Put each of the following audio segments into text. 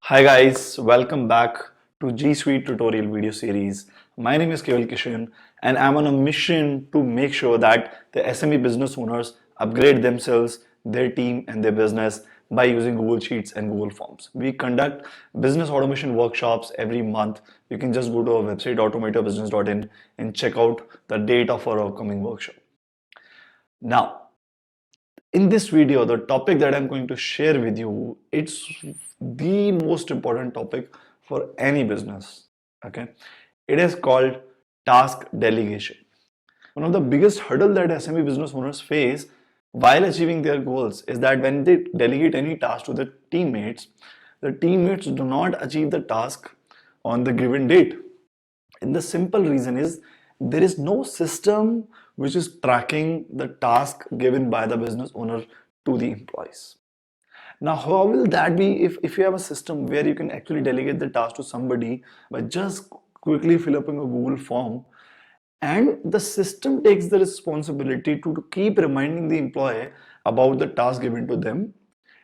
Hi guys, welcome back to G Suite tutorial video series. My name is Kewal Kishan and I'm on a mission to make sure that the SME business owners upgrade themselves, their team and their business by using Google Sheets and Google Forms. We conduct business automation workshops every month. You can just go to our website automatorbusiness.in and check out the date of our upcoming workshop. Now, in this video, the topic that I'm going to share with you, it's the most important topic for any business. Okay, it is called task delegation. One of the biggest hurdle that SME business owners face while achieving their goals is that when they delegate any task to the teammates do not achieve the task on the given date. And the simple reason is there is no system which is tracking the task given by the business owner to the employees. Now, how will that be if you have a system where you can actually delegate the task to somebody by just quickly fill up in a Google form, and the system takes the responsibility to keep reminding the employee about the task given to them.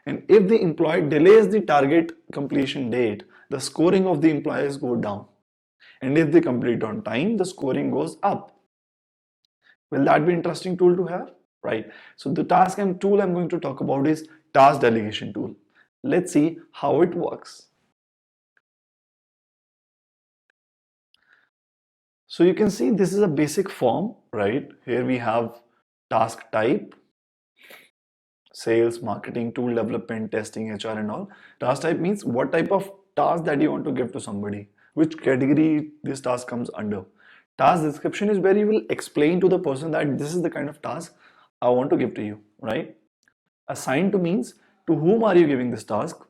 And if the employee delays the target completion date, the scoring of the employees go down. And if they complete on time, the scoring goes up. Will that be interesting tool to have? Right. So the task and tool I'm going to talk about is Task Delegation Tool. Let's see how it works. So you can see this is a basic form, right? Here we have task type, sales, marketing, tool development, testing, HR and all. Task type means what type of task that you want to give to somebody, which category this task comes under. Task description is where you will explain to the person that this is the kind of task I want to give to you, right? Assign to means to whom are you giving this task.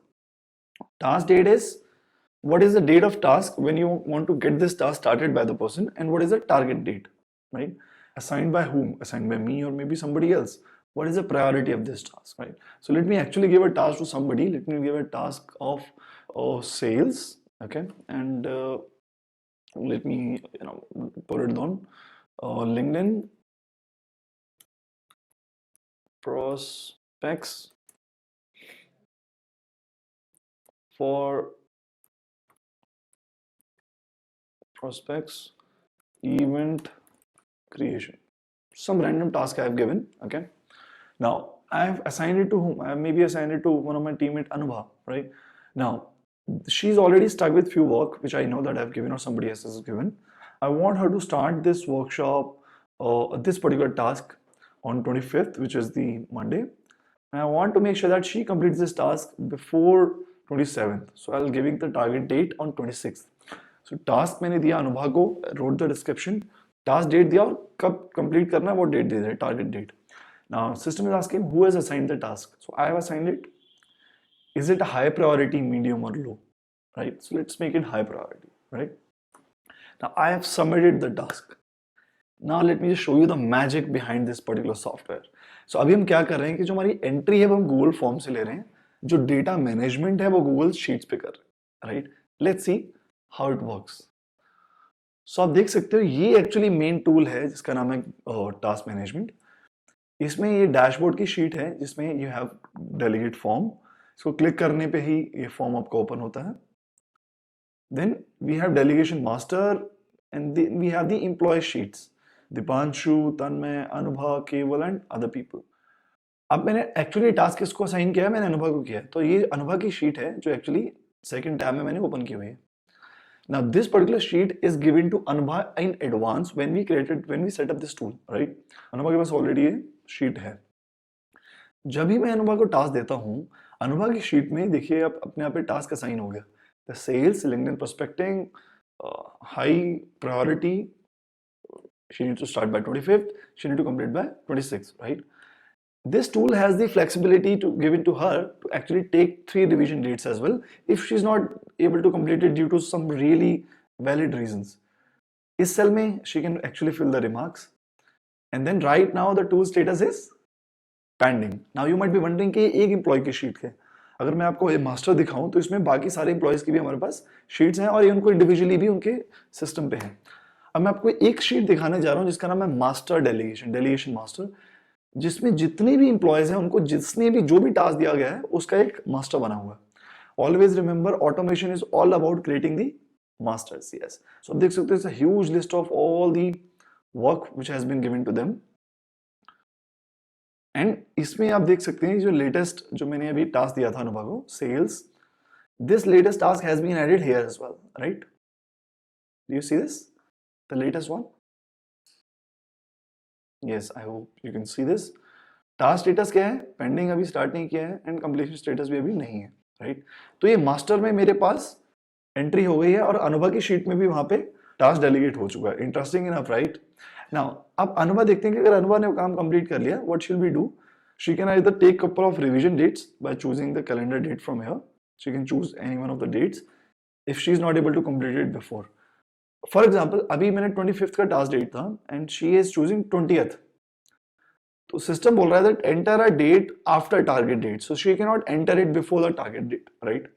Task date is what is the date of task when you want to get this task started by the person, and what is the target date, right? Assigned by whom? Assigned by me or maybe somebody else. What is the priority of this task, right? So let me actually give a task to somebody. Let me give a task of sales, okay, and let me put it on LinkedIn prospects for event creation. Some random task I have given. Okay, now I have assigned it to whom? I have maybe assigned it to one of my teammate Anubha, right? Now she's already stuck with few work which I know that I've given or somebody else has given. I want her to start this workshop, this particular task on 25th, which is the Monday. And I want to make sure that she completes this task before 27th. So I'll giving the target date on 26th. So task मैंने दिया अनुभा को, wrote the description, task date दिया और कब complete करना है वो date they they, target date. Now system is asking who has assigned the task. So I have assigned it. Is it a high priority, medium or low, right? So let's make it high priority, right? Now I have submitted the task. Now let me just show you the magic behind this particular software. So अभी हम क्या कर रहे हैं कि जो हमारी entry है वो हम गूगल फॉर्म से ले रहे हैं, जो डेटा मैनेजमेंट है वो गूगल शीट्स पे कर रहे हैं, right? Let's see how it works. So आप देख सकते हो ये एक्चुअली मेन टूल है जिसका नाम है टास्क मैनेजमेंट. इसमें ये डैशबोर्ड की शीट है जिसमें यू हैव डेलीगेट फॉर्म. इसको क्लिक करने पे ही ये फॉर्म आपका ओपन होता है. Then we have delegation master and we have the employ sheets. Deepanshu, Tanmay, Anubha, Keval and other people. अब मैंने एक्चुअली टास्क किसको असाइन किया है? मैंने अनुभा को किया है. तो ये अनुभा की शीट है जो एक्चुअली सेकंड टैब में मैंने ओपन की हुई है. Now this particular sheet is given to Anubha in advance when we set up this tool, right? Anubha के पास ऑलरेडी ये शीट है. जब भी मैं अनुभा को टास्क देता हूँ, अनुभा की शीट में देखिए आप अपने आप पे टास्क असाइन हो गया. The sales, LinkedIn prospecting, high priority. She needs to start by 25th. She needs to complete by 26th, right? This tool has the flexibility to give it to her to actually take 3 revision dates as well if she's not able to complete it due to some really valid reasons. इस cell में she can actually fill the remarks, and then right now the tool status is pending. Now you might be wondering कि एक employee की sheet है. अगर मैं आपको master दिखाऊं तो इसमें बाकी सारे employees की भी हमारे पास sheets हैं और ये उनको individually भी उनके system पे हैं. अब मैं आपको एक sheet दिखाने जा रहा हूं जिसका नाम है मास्टर डेलीगेशन मास्टर, जिसमें जितने भी इंप्लॉयज हैं उनको जिसने भी जो भी टास्क दिया गया है उसका एक मास्टर बना हुआ है. Always remember, automation is all about creating the masters. Yes. So देख सकते हैं, it's a huge list of all the work which has been given to them. And इसमें आप देख सकते हैं जो लेटेस्ट जो मैंने अभी टास्क दिया था अनुभव को, sales, this latest task has been added here as well, right? Do you see this? The latest one? Yes, I hope you can see this. Task status क्या है? पेंडिंग अभी स्टार्ट नहीं किया है एंड कंप्लीशन स्टेटस भी अभी नहीं है, राइट? तो ये मास्टर में मेरे पास एंट्री हो गई है और अनुभव की शीट में भी वहां पे टास्क डेलीगेट हो चुका है. Interesting enough, right? नाउ अब अनुभव देखते हैं कि अगर अनुभव ने काम कंप्लीट कर लिया, what she'll be do? She can either take couple of revision dates by choosing the calendar date from here. She can choose any one of the dates if she is not able to complete it before. For example, अभी मैंने 25th का task date था and she is choosing 20th. तो system बोल रहा है that enter a date after target date. So she cannot enter it before the target date, right?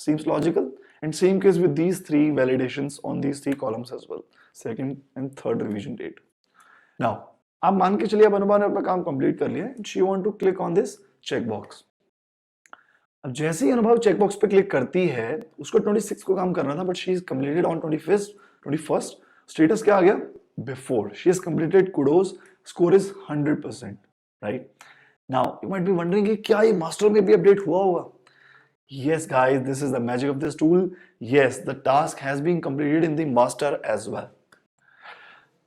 Seems logical. And same case with these three validations on these three columns as well. Second and third revision date. Now, आप मान के चलिए अब अनुभव ने अपना काम complete कर लिया. She want to click on this check box. अब जैसे ही अनुभव चेक बॉक्स पे क्लिक करती है, उसको 26 को काम करना था but she is completed on 21st. Status क्या आ गया? Before. She is completed, kudos, score is 100%, right? Now you might be wondering कि क्या ये मास्टर में भी अपडेट हुआ होगा? Yes guys, this is the magic of this tool. Yes, the task has been completed in the master as well.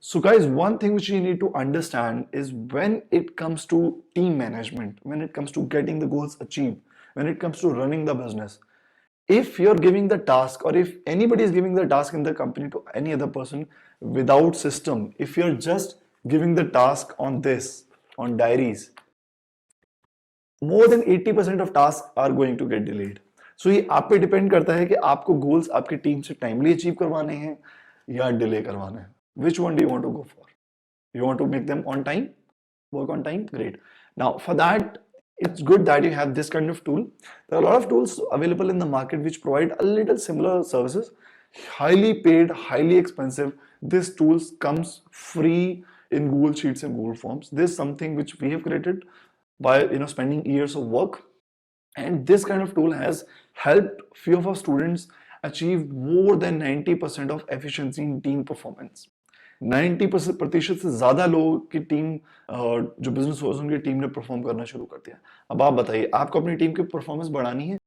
So guys, one thing which you need to understand is when it comes to team management, when it comes to getting the goals achieved, when it comes to running the business, if you're giving the task or if anybody is giving the task in the company to any other person without system, if you're just giving the task on this, on diaries, more than 80% of tasks are going to get delayed. So ये आप पे depend करता है कि आपको goals आपकी team से timely achieve करवाने हैं या डिले करवाने हैं. Which one do you want to go for? You want to make them on time? Work on time? Great. Now, for that, it's good that you have this kind of tool. There are a lot of tools available in the market which provide a little similar services. Highly paid, highly expensive. This tool comes free in Google Sheets and Google Forms. This is something which we have created by spending years of work. And this kind of tool has helped few of our students achieve more than 90% of efficiency in team performance. 90% से ज्यादा लोगों की team जो business हो उनकी team ने perform करना शुरू कर दिया. अब आप बताइए, आपको अपनी टीम की परफॉर्मेंस बढ़ानी है